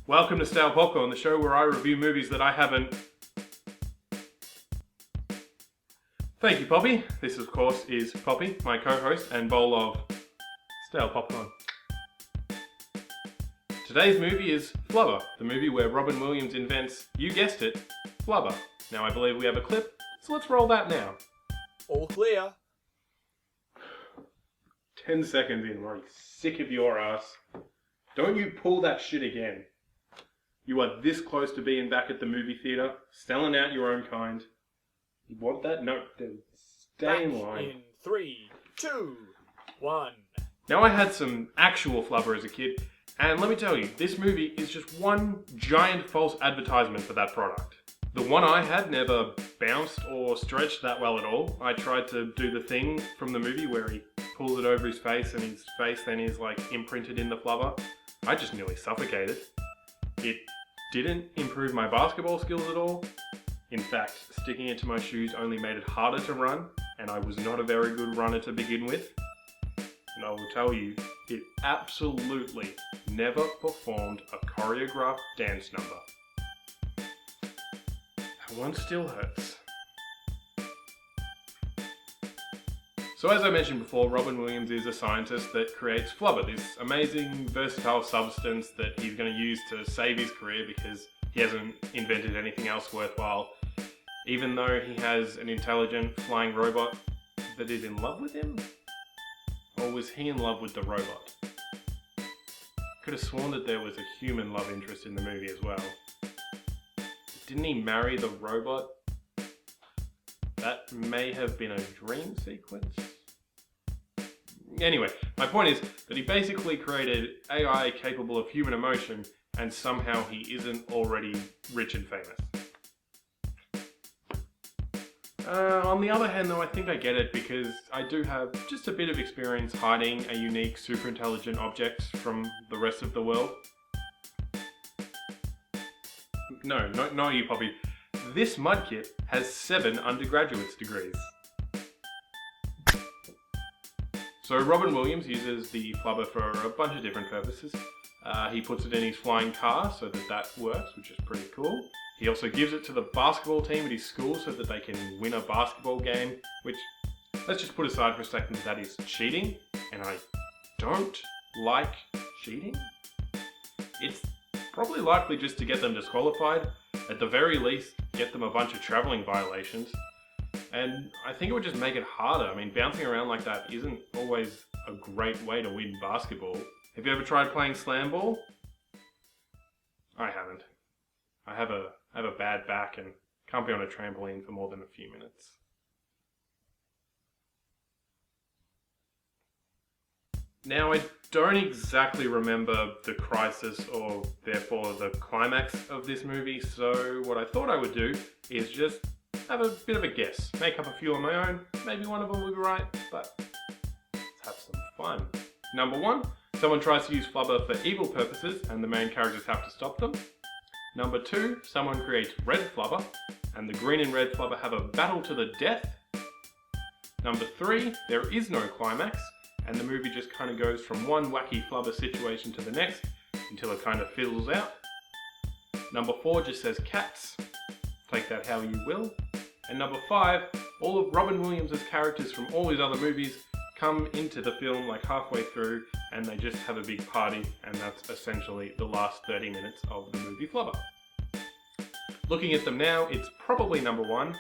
Welcome to Stale Popcorn, the show where I review movies that I haven't... Thank you, Poppy. This, of course, is Poppy, my co-host and bowl of Stale Popcorn. Today's movie is Flubber, the movie where Robin Williams invents, you guessed it, Flubber. Now I believe we have a clip, so let's roll that now. All clear. 10 seconds in, I'm already sick of your ass. Don't you pull that shit again. You are this close to being back at the movie theatre, selling out your own kind. You want that? No, then stay in line. In 3, 2, 1. Now I had some actual flubber as a kid, and let me tell you, this movie is just one giant false advertisement for that product. The one I had never bounced or stretched that well at all. I tried to do the thing from the movie where he pulls it over his face and his face then is like imprinted in the flubber. I just nearly suffocated. It didn't improve my basketball skills at all. In fact, sticking it to my shoes only made it harder to run, and I was not a very good runner to begin with. And I will tell you, it absolutely never performed a choreographed dance number. That one still hurts. So as I mentioned before, Robin Williams is a scientist that creates Flubber, this amazing, versatile substance that he's going to use to save his career because he hasn't invented anything else worthwhile, even though he has an intelligent flying robot that is in love with him? Or was he in love with the robot? Could have sworn that there was a human love interest in the movie as well. Didn't he marry the robot? That may have been a dream sequence. Anyway, my point is that he basically created AI capable of human emotion, and somehow he isn't already rich and famous. On the other hand though, I think I get it because I do have just a bit of experience hiding a unique super intelligent object from the rest of the world. No, not you, Poppy. This mudkip has 7 undergraduate's degrees. So Robin Williams uses the flubber for a bunch of different purposes. He puts it in his flying car so that works, which is pretty cool. He also gives it to the basketball team at his school so that they can win a basketball game, which, let's just put aside for a second, that is cheating, and I don't like cheating. It's probably likely just to get them disqualified, at the very least get them a bunch of travelling violations, and I think it would just make it harder. I mean, bouncing around like that isn't always a great way to win basketball. Have you ever tried playing slam ball? I haven't. I have a bad back and can't be on a trampoline for more than a few minutes. Now, I don't exactly remember the crisis or therefore the climax of this movie, so what I thought I would do is just have a bit of a guess. Make up a few on my own, maybe one of them will be right, but let's have some fun. Number 1, someone tries to use flubber for evil purposes and the main characters have to stop them. Number 2, someone creates red flubber and the green and red flubber have a battle to the death. Number 3, there is no climax and the movie just kind of goes from one wacky flubber situation to the next until it kind of fizzles out. Number 4 just says cats, take that how you will. And number 5, all of Robin Williams' characters from all his other movies come into the film like halfway through and they just have a big party, and that's essentially the last 30 minutes of the movie Flubber. Looking at them now, it's probably number 1,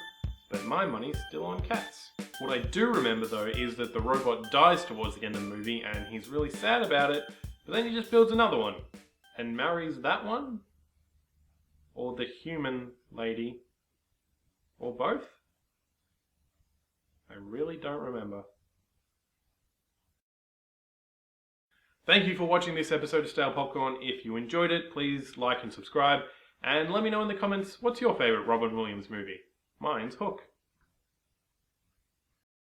but my money's still on cats. What I do remember though is that the robot dies towards the end of the movie and he's really sad about it, but then he just builds another one and marries that one? Or the human lady? Or both? I really don't remember. Thank you for watching this episode of Stale Popcorn. If you enjoyed it, please like and subscribe. And let me know in the comments, what's your favourite Robin Williams movie? Mine's Hook.